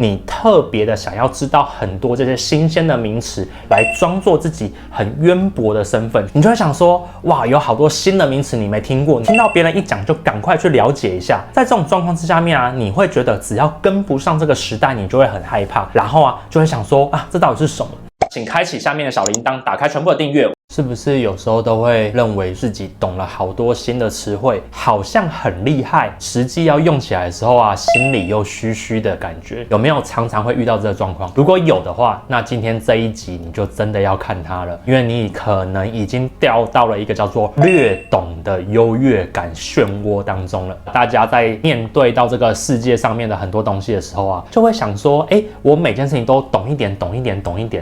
你特别的想要知道很多这些新鲜的名词，来装作自己很渊博的身份，你就会想说，哇，有好多新的名词你没听过，听到别人一讲就赶快去了解一下。在这种状况之下面啊，你会觉得只要跟不上这个时代，你就会很害怕，然后啊就会想说啊，这到底是什么？请开启下面的小铃铛，打开全部的订阅。是不是有时候都会认为自己懂了好多新的词汇，好像很厉害，实际要用起来的时候啊，心里又虚虚的感觉？有没有常常会遇到这个状况？如果有的话，那今天这一集你就真的要看它了，因为你可能已经掉到了一个叫做略懂的优越感漩涡当中了。大家在面对到这个世界上面的很多东西的时候啊，就会想说，我每件事情都懂一点，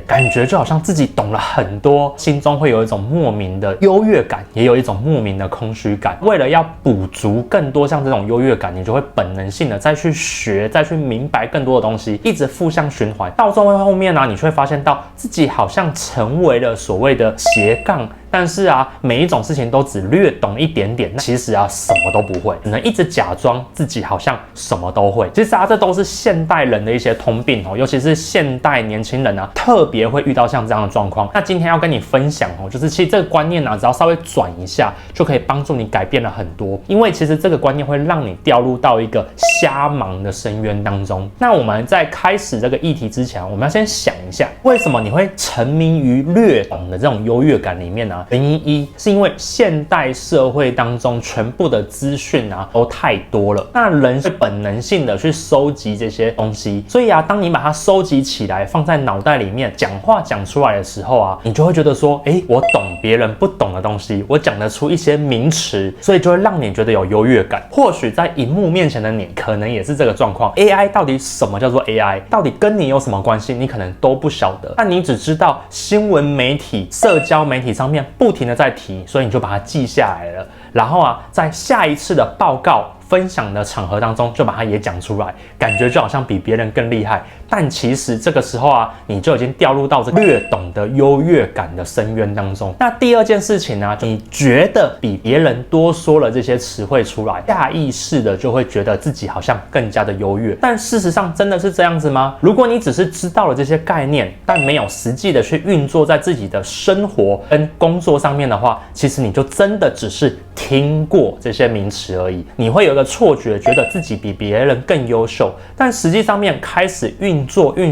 感觉就好像自己懂了很多，心中会有一种莫名的优越感，也有一种莫名的空虚感。为了要补足更多像这种优越感，你就会本能性的再去学，再去明白更多的东西，一直负向循环。到最后面呢，你就会发现到自己好像成为了所谓的斜杠。但是啊，每一种事情都只略懂一点点，那其实啊什么都不会，只能一直假装自己好像什么都会。其实啊，这都是现代人的一些通病哦，尤其是现代年轻人啊，特别会遇到像这样的状况。那今天要跟你分享哦，就是其实这个观念啊，只要稍微转一下，就可以帮助你改变了很多。因为其实这个观念会让你掉入到一个瞎忙的深渊当中。那我们在开始这个议题之前，我们要先想一下，为什么你会沉迷于略懂的这种优越感里面呢？原因一是因为现代社会当中全部的资讯啊都太多了，那人是本能性的去收集这些东西，所以啊，当你把它收集起来放在脑袋里面，讲话讲出来的时候啊，你就会觉得说，我懂别人不懂的东西，我讲得出一些名词，所以就会让你觉得有优越感。或许在荧幕面前的你，可能也是这个状况。AI 到底什么叫做 AI？ 到底跟你有什么关系？你可能都不晓得，但你只知道新闻媒体、社交媒体上面不停的在提，所以你就把它记下来了。然后啊，在下一次的报告分享的场合当中，就把它也讲出来，感觉就好像比别人更厉害。但其实这个时候啊，你就已经掉入到这个略懂的优越感的深渊当中。那第二件事情呢，你觉得比别人多说了这些词汇出来，下意识的就会觉得自己好像更加的优越。但事实上真的是这样子吗？如果你只是知道了这些概念，但没有实际的去运作在自己的生活跟工作上面的话，其实你就真的只是听过这些名词而已。你会有一个错觉，觉得自己比别人更优秀，但实际上面开始运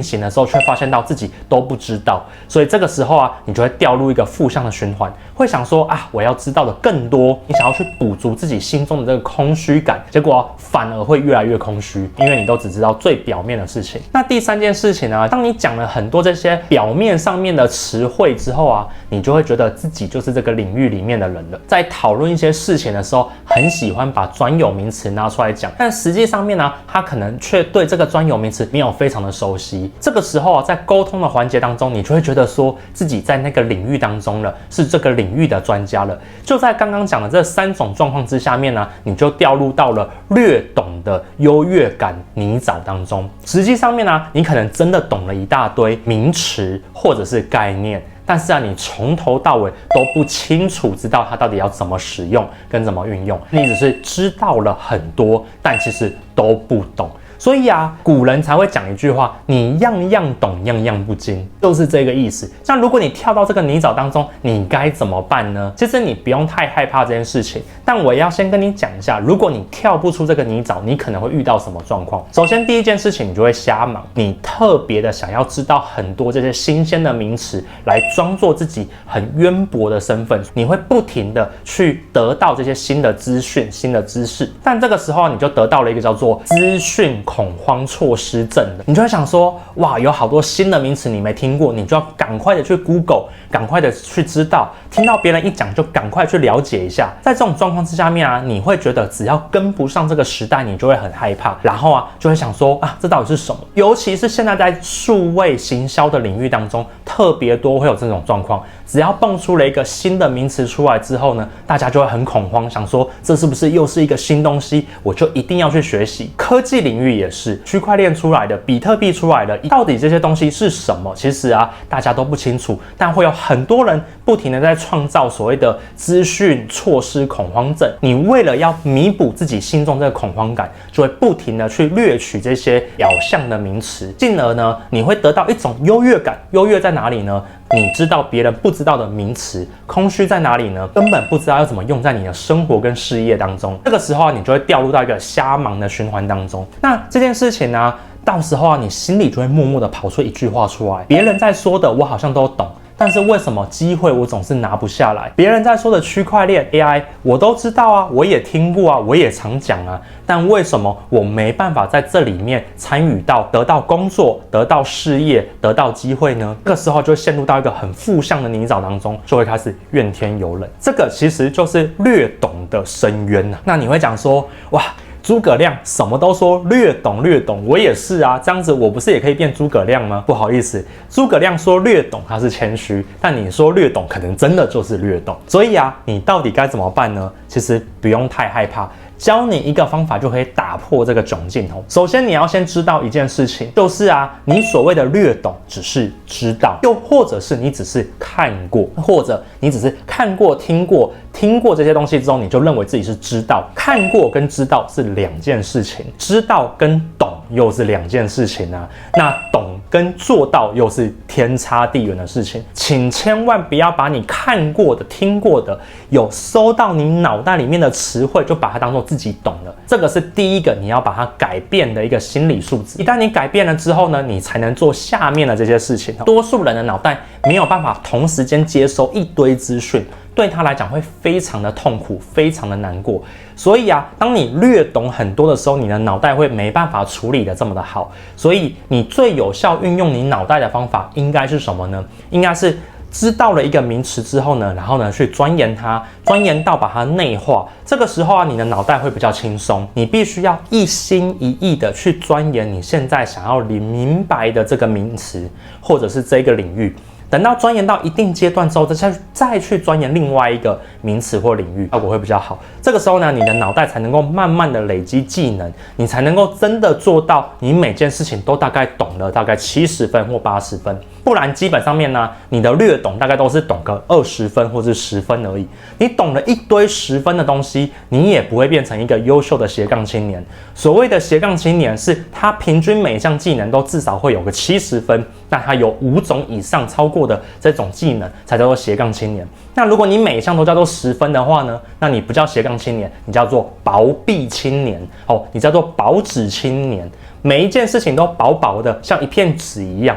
行的时候，却发现到自己都不知道。所以这个时候啊，你就会掉入一个负向的循环，会想说啊，我要知道的更多，你想要去补足自己心中的这个空虚感，结果反而会越来越空虚，因为你都只知道最表面的事情。那第三件事情呢，当你讲了很多这些表面上面的词汇之后啊，你就会觉得自己就是这个领域里面的人了。在讨论一些事情的时候，很喜欢把专有名词拿出来讲，但实际上面呢，他可能却对这个专有名词没有非常的熟悉。这个时候啊，在沟通的环节当中，你就会觉得说自己在那个领域当中了，是这个领域的专家了。就在刚刚讲的这3种状况之下面呢，你就掉入到了略懂的优越感泥沼当中。实际上面呢，你可能真的懂了一大堆名词或者是概念，但是啊，你从头到尾都不清楚知道它到底要怎么使用跟怎么运用，你只是知道了很多，但其实都不懂。所以啊，古人才会讲一句话，你样样懂，样样不精，就是这个意思。像如果你跳到这个泥沼当中，你该怎么办呢？其实你不用太害怕这件事情，但我也要先跟你讲一下，如果你跳不出这个泥沼，你可能会遇到什么状况。首先第一件事情，你就会瞎忙，你特别的想要知道很多这些新鲜的名词，来装作自己很渊博的身份，你会不停的去得到这些新的资讯、新的知识，但这个时候你就得到了一个叫做资讯恐慌错失症的，你就会想说，哇，有好多新的名词你没听过，你就要赶快的去 Google， 赶快的去知道，听到别人一讲就赶快去了解一下。在这种状况之下面啊，你会觉得只要跟不上这个时代，你就会很害怕，然后啊就会想说啊，这到底是什么？尤其是现在在数位行销的领域当中，特别多会有这种状况。只要蹦出了一个新的名词出来之后呢，大家就会很恐慌，想说这是不是又是一个新东西，我就一定要去学习。科技领域也是，区块链出来的，比特币出来的，到底这些东西是什么？其实啊，大家都不清楚，但会有很多人不停的在创造所谓的资讯错失恐慌症。你为了要弥补自己心中这个恐慌感，就会不停的去掠取这些表象的名词，进而呢，你会得到一种优越感。优越在哪里呢？你知道别人不知道的名词。空虚在哪里呢？根本不知道要怎么用在你的生活跟事业当中。这个时候啊，你就会掉入到一个瞎忙的循环当中。那这件事情呢，到时候啊，你心里就会默默的跑出一句话出来：别人在说的，我好像都懂。但是为什么机会我总是拿不下来？别人在说的区块链 AI 我都知道啊，我也听过啊，我也常讲啊，但为什么我没办法在这里面参与到，得到工作，得到事业，得到机会呢？这个时候就会陷入到一个很负向的泥沼当中，就会开始怨天尤人。这个其实就是略懂的深渊啊。那你会讲说，哇，诸葛亮什么都说略懂略懂，我也是啊，这样子我不是也可以变诸葛亮吗？不好意思，诸葛亮说略懂他是谦虚，但你说略懂可能真的就是略懂。所以啊，你到底该怎么办呢？其实不用太害怕，教你一个方法就可以打破这个窘境哦。首先你要先知道一件事情，就是啊，你所谓的略懂只是知道，又或者是你只是看过，或者你只是看过听过这些东西之后，你就认为自己是知道。看过跟知道是两件事情，知道跟懂又是两件事情啊。那懂跟做到又是天差地远的事情。请千万不要把你看过的、听过的、有收到你脑袋里面的词汇，就把它当做自己懂了。这个是第一个你要把它改变的一个心理素质。一旦你改变了之后呢，你才能做下面的这些事情。多数人的脑袋没有办法同时间接收一堆资讯，对他来讲会非常的痛苦，非常的难过。所以啊，当你略懂很多的时候，你的脑袋会没办法处理的这么的好。所以你最有效运用你脑袋的方法应该是什么呢？应该是知道了一个名词之后呢，然后呢去钻研它，钻研到把它内化。这个时候啊，你的脑袋会比较轻松。你必须要一心一意的去钻研你现在想要明白的这个名词，或者是这个领域。等到钻研到一定阶段之后，再去钻研另外一个名词或领域，效果会比较好。这个时候呢，你的脑袋才能够慢慢的累积技能，你才能够真的做到你每件事情都大概懂了大概70分或80分。不然基本上面呢，你的略懂大概都是懂个20分或是10分而已。你懂了一堆10分的东西，你也不会变成一个优秀的斜杠青年。所谓的斜杠青年是他平均每一项技能都至少会有个70分，那他有5种以上超过的这种技能才叫做斜杠青年。那如果你每一项都叫做10分的话呢，那你不叫斜杠青年，你叫做薄壁青年哦，你叫做薄纸青年。每一件事情都薄薄的，像一片纸一样，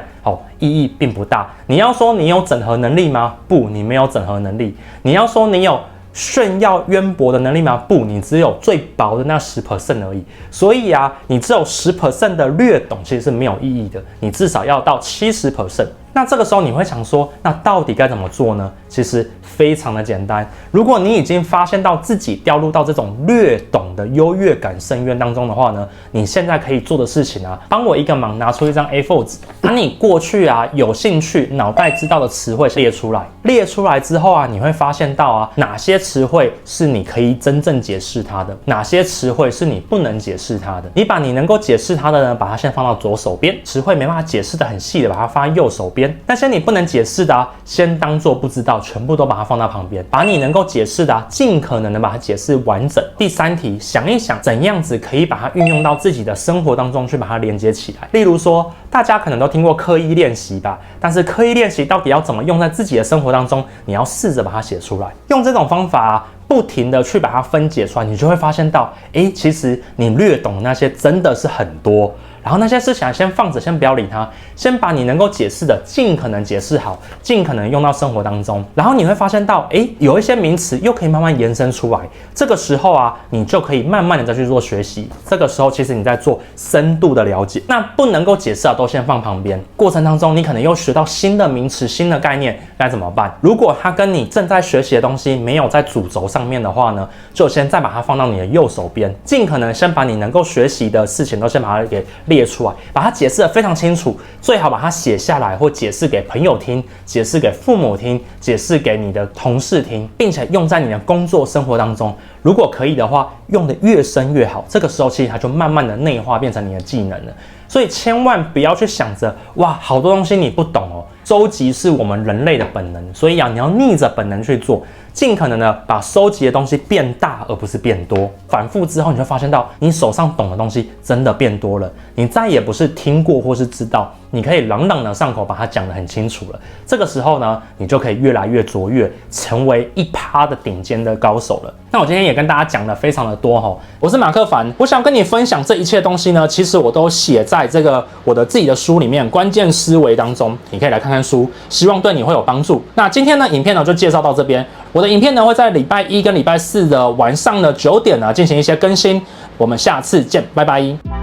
意义并不大。你要说你有整合能力吗？不，你没有整合能力。你要说你有炫耀渊博的能力吗？不，你只有最薄的那10% 而已。所以啊，你只有10% 的略懂其实是没有意义的，你至少要到70%。那这个时候你会想说，那到底该怎么做呢？其实非常的简单。如果你已经发现到自己掉入到这种略懂的优越感深渊当中的话呢，你现在可以做的事情啊，帮我一个忙，拿出一张 A4 纸，把你过去啊有兴趣、脑袋知道的词汇列出来。列出来之后啊，你会发现到啊，哪些词汇是你可以真正解释它的，哪些词汇是你不能解释它的。你把你能够解释它的呢，把它先放到左手边；词汇没办法解释的很细的，把它放在右手边。那些你不能解释的啊，先当做不知道，全部都把它放到旁边。把你能够解释的啊，尽可能的把它解释完整。第3题，想一想怎样子可以把它运用到自己的生活当中去，把它连接起来。例如说，大家可能都听过刻意练习吧，但是刻意练习到底要怎么用在自己的生活当中？你要试着把它写出来，用这种方法啊，不停的去把它分解出来，你就会发现到，其实你略懂的那些真的是很多。然后那些事情先放着，先不要理它，先把你能够解释的尽可能解释好，尽可能用到生活当中。然后你会发现到，有一些名词又可以慢慢延伸出来。这个时候啊，你就可以慢慢的再去做学习。这个时候其实你在做深度的了解。那不能够解释啊，都先放旁边。过程当中你可能又学到新的名词、新的概念，该怎么办？如果它跟你正在学习的东西没有在主轴上面的话呢，就先再把它放到你的右手边，尽可能先把你能够学习的事情都先把它给列出来，把它解释得非常清楚，最好把它写下来，或解释给朋友听，解释给父母听，解释给你的同事听，并且用在你的工作生活当中。如果可以的话，用得越深越好。这个时候其实它就慢慢的内化变成你的技能了。所以千万不要去想着哇，好多东西你不懂哦。收集是我们人类的本能，所以你要逆着本能去做，尽可能的把收集的东西变大，而不是变多。反复之后，你会发现到你手上懂的东西真的变多了，你再也不是听过或是知道，你可以朗朗的上口把它讲得很清楚了。这个时候呢，你就可以越来越卓越，成为1%的顶尖的高手了。那我今天也跟大家讲的非常的多哈，我是马克凡，我想跟你分享这一切东西呢，其实我都写在这个我的自己的书里面，关键思维当中，你可以来看看书，希望对你会有帮助。那今天呢，影片呢就介绍到这边，我的影片呢会在礼拜1跟礼拜4的晚上的9点呢进行一些更新，我们下次见，拜拜。